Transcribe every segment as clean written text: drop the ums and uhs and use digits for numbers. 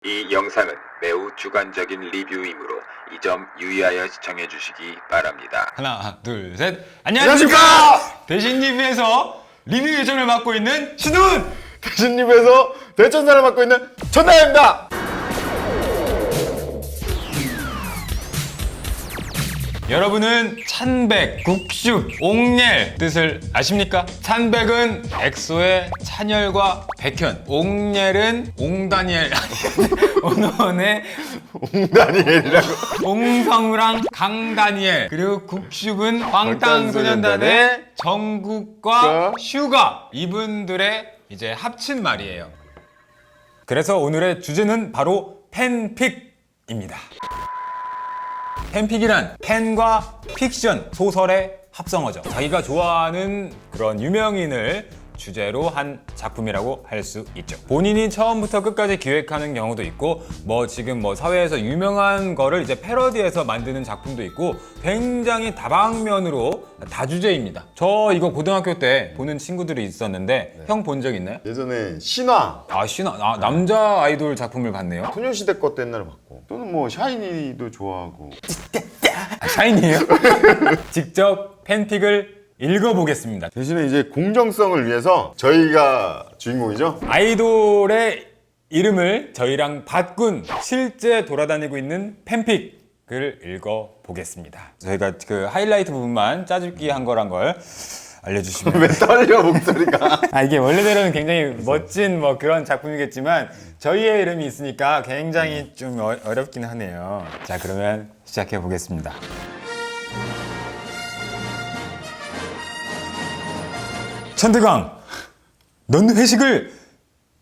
이 영상은 매우 주관적인 리뷰이므로 이 점 유의하여 시청해 주시기 바랍니다. 하나, 둘, 셋. 안녕하십니까! 대신 리뷰에서 리뷰 요정을 맡고 있는 신훈! 대신 리뷰에서 대천사를 맡고 있는 천나입니다. 여러분은 찬백, 국슉, 옥렬 뜻을 아십니까? 찬백은 엑소의 찬열과 백현, 옥렬은 옹다니엘, 원원의 옹다니엘이라고. 옹성우랑 강다니엘, 그리고 국슉은 방탄소년단의 정국과 슈가, 이분들의 이제 합친 말이에요. 그래서 오늘의 주제는 바로 팬픽입니다. 팬픽이란 팬과 픽션, 소설의 합성어죠. 자기가 좋아하는 그런 유명인을 주제로 한 작품이라고 할 수 있죠. 본인이 처음부터 끝까지 기획하는 경우도 있고, 지금 사회에서 유명한 거를 이제 패러디해서 만드는 작품도 있고, 굉장히 다방면으로 다주제입니다. 저 이거 고등학교 때 보는 친구들이 있었는데, 형 본 적 있나요? 예전에 신화 남자 아이돌 작품을 봤네요. 소녀시대 것도 옛날에 봤고, 또는 뭐 샤이니도 좋아하고. 샤이니예요? 직접 팬픽을 읽어보겠습니다. 대신에 이제 공정성을 위해서 저희가 주인공이죠. 아이돌의 이름을 저희랑 바꾼 실제 돌아다니고 있는 팬픽을 읽어보겠습니다. 저희가 그 하이라이트 부분만 짜집기 한 거란 걸 알려주시면. 왜 떨려 목소리가? 이게 원래대로는 굉장히 멋진 그런 작품이겠지만 저희의 이름이 있으니까 굉장히 좀 어렵긴 하네요. 자, 그러면 시작해 보겠습니다. 천대강, 넌 회식을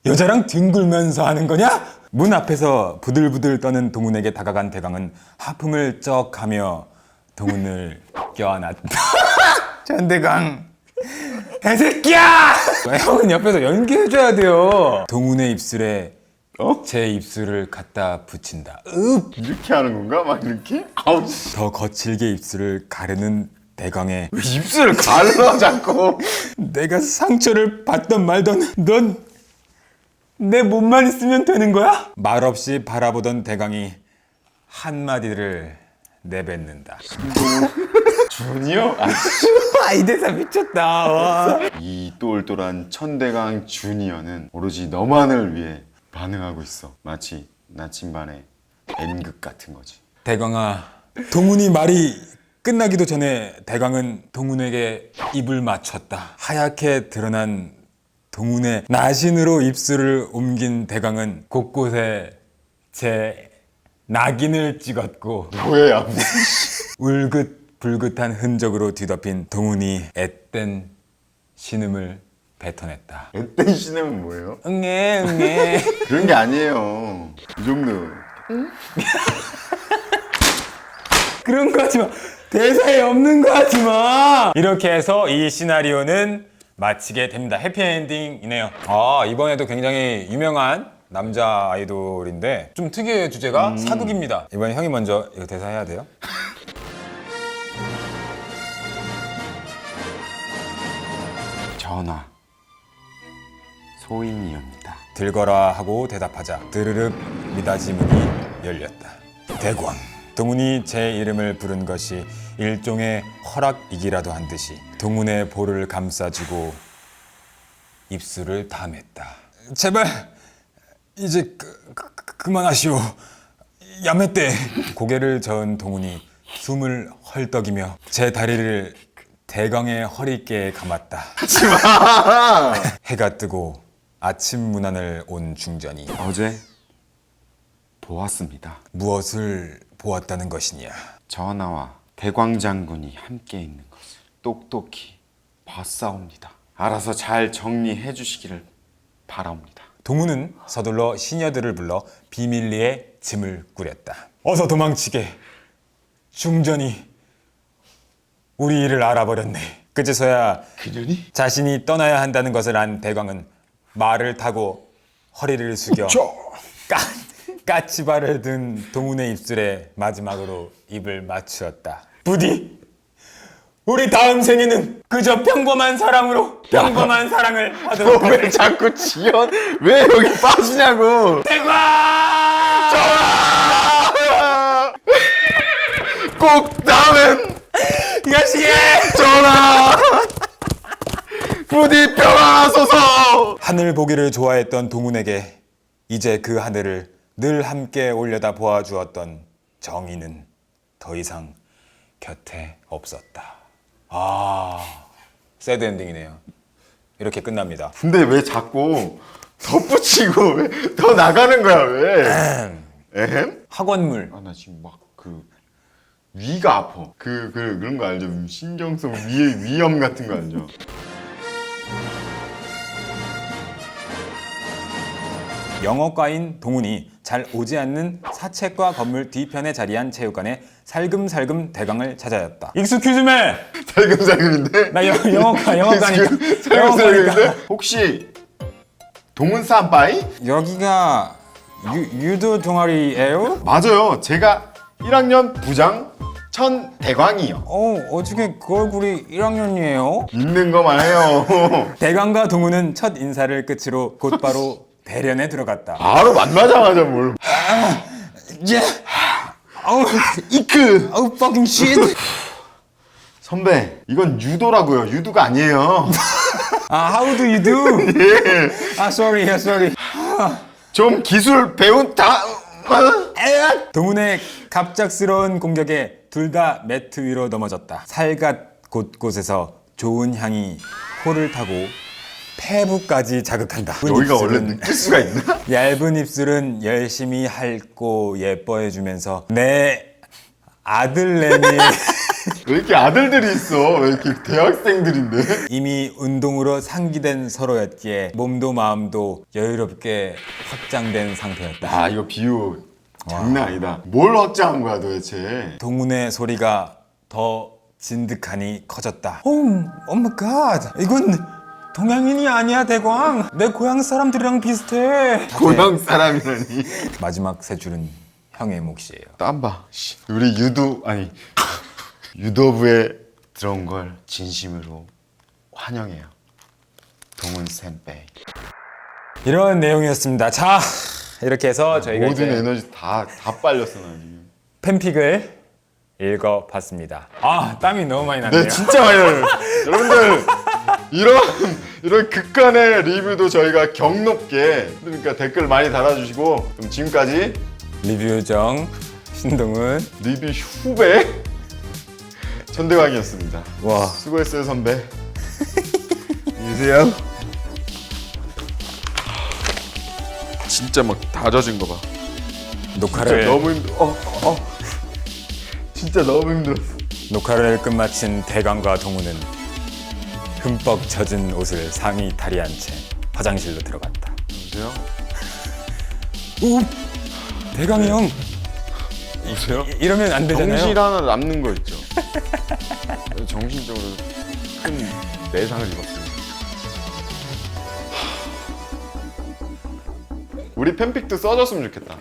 여자랑 뒹굴면서 하는 거냐? 문 앞에서 부들부들 떠는 동훈에게 다가간 대강은 하품을 쩍 하며 동훈을 껴안았다. 천대강, 개새끼야! 형은 옆에서 연기해줘야 돼요. 동훈의 입술에 제 입술을 갖다 붙인다. 이렇게 하는 건가? 막 이렇게? 아우, 더 거칠게 입술을 가르는 대강의 왜 입술을 갈라 자꾸? 내가 상처를 받던 말던 넌 내 몸만 있으면 되는 거야? 말없이 바라보던 대강이 한마디를 내뱉는다. 준이요? 이 대사 미쳤다. 와. 이 똘똘한 천대강 주니어는 오로지 너만을 위해 반응하고 있어. 마치 나침반의 N극 같은 거지. 대강아, 동훈이 말이 끝나기도 전에 대강은 동훈에게 입을 맞췄다. 하얗게 드러난 동훈의 나신으로 입술을 옮긴 대강은 곳곳에 제 낙인을 찍었고, 뭐야? 울긋불긋한 흔적으로 뒤덮인 동훈이 앳된 신음을 뱉어냈다. 앳된 신음은 뭐예요? 응애. 그런 게 아니에요. 이 정도. 그런 거 하지 마. 대사에 없는 거 하지 마. 이렇게 해서 이 시나리오는 마치게 됩니다. 해피엔딩이네요. 이번에도 굉장히 유명한 남자 아이돌인데 좀 특이해요. 주제가 사극입니다. 이번에 형이 먼저 이거 대사 해야 돼요. 전하, 소인이옵니다. 들거라 하고 대답하자 드르륵 미닫이 문이 열렸다. 대권. 동훈이 제 이름을 부른 것이 일종의 허락이기라도 한 듯이 동훈의 볼을 감싸주고 입술을 다맸다. 제발 이제 그만하시오. 야매떼. 고개를 저은 동훈이 숨을 헐떡이며 제 다리를 대강의 허리께에 감았다. 하지마! 해가 뜨고 아침 문안을 온 중전이 어제 보았습니다. 무엇을 보았다는 것이냐? 전하와 대광장군이 함께 있는 것을 똑똑히 봤사옵니다. 알아서 잘 정리해 주시기를 바라옵니다. 동훈은 서둘러 시녀들을 불러 비밀리에 짐을 꾸렸다. 어서 도망치게. 중전이 우리 일을 알아버렸네. 그제서야 그년이? 자신이 떠나야 한다는 것을 안 대광은 말을 타고 허리를 숙여 까치발을 든 동훈의 입술에 마지막으로 입을 맞추었다. 부디 우리 다음 생에는 그저 평범한 사랑으로 평범한 사랑을 하도록 왜 하겠습니다. 자꾸 지연 왜 여기 빠지냐고. 대과! 꼭 다음엔 이가시게! 전하 부디 평안하소서. 하늘 보기를 좋아했던 동훈에게 이제 그 하늘을 늘 함께 올려다 보아주었던 정의는 더 이상 곁에 없었다. 새드 엔딩이네요. 이렇게 끝납니다. 근데 왜 자꾸 덧붙이고 왜 더 나가는 거야 왜? 에헴? 학원물. 아 나 지금 막 그 위가 아파. 그런 거 알죠? 신경성 위염 같은 거 알죠? 영어과인 동훈이 잘 오지 않는 사채과 건물 뒤편에 자리한 체육관에 살금살금 대강을 찾아였다. 익스큐즈 매! 살금살금인데? 나 영어과니까. 살금살금인데? 혹시 동훈산 빠이? 여기가 유도 동아리예요? 맞아요. 제가 1학년 부장 천대광이요. 어떻게 그 얼굴이 1학년이에요? 있는 거만 해요. 대강과 동훈은 첫 인사를 끝으로 곧바로 대련에 들어갔다. 바로 만나자마자 뭘? 예. 이크. fucking shit. 선배, 이건 유도라고요. 유도가 아니에요. How do you do? 예. sorry. 좀 기술 배운 다. 동훈의 갑작스러운 공격에 둘 다 매트 위로 넘어졌다. 살갗 곳곳에서 좋은 향이 코를 타고 폐부까지 자극한다. 여기가 원래 느낄 수가 있나? 얇은 입술은 열심히 핥고 예뻐해주면서 내 아들내미 왜 이렇게 아들들이 있어? 왜 이렇게 대학생들인데? 이미 운동으로 상기된 서로였기에 몸도 마음도 여유롭게 확장된 상태였다. 아 이거 비유 장난 아니다. 뭘 확장한 거야 도대체? 동훈의 소리가 더 진득하니 커졌다. Oh my god, 이건 동양인이 아니야 대광. 내 고향 사람들이랑 비슷해. 고향 사람이라니. 마지막 세 줄은 형의 몫이에요. 땀봐. 우리 유도부에 들어온 걸 진심으로 환영해요. 동훈 쌤빼. 이런 내용이었습니다. 자, 이렇게 해서 저희가 모든 이제 에너지 다 빨렸어 나 지금. 팬픽을 읽어봤습니다. 땀이 너무 많이 났네요. 네 진짜 많이 나요. 여러분들 이런 극간의 리뷰도 저희가 격높게 그러니까 댓글 많이 달아주시고 그럼 지금까지 리뷰정 신동훈. 리뷰 후배 천대광이었습니다. 와. 수고했어요 선배. 안녕히 계세요. 진짜 막 다 젖은 거 봐. 녹화를 진짜 너무 힘들어. 진짜 너무 힘들었어. 녹화를 끝마친 대강과 동훈은 흠뻑 젖은 옷을 상의 탈의한 채 화장실로 들어갔다. 보세요. 오, 대강이 형 보세요. 이러면 안 되잖아요. 정실 하나 남는 거 있죠. 정신적으로 큰 내상을 입었습니다. 우리 팬픽도 써줬으면 좋겠다.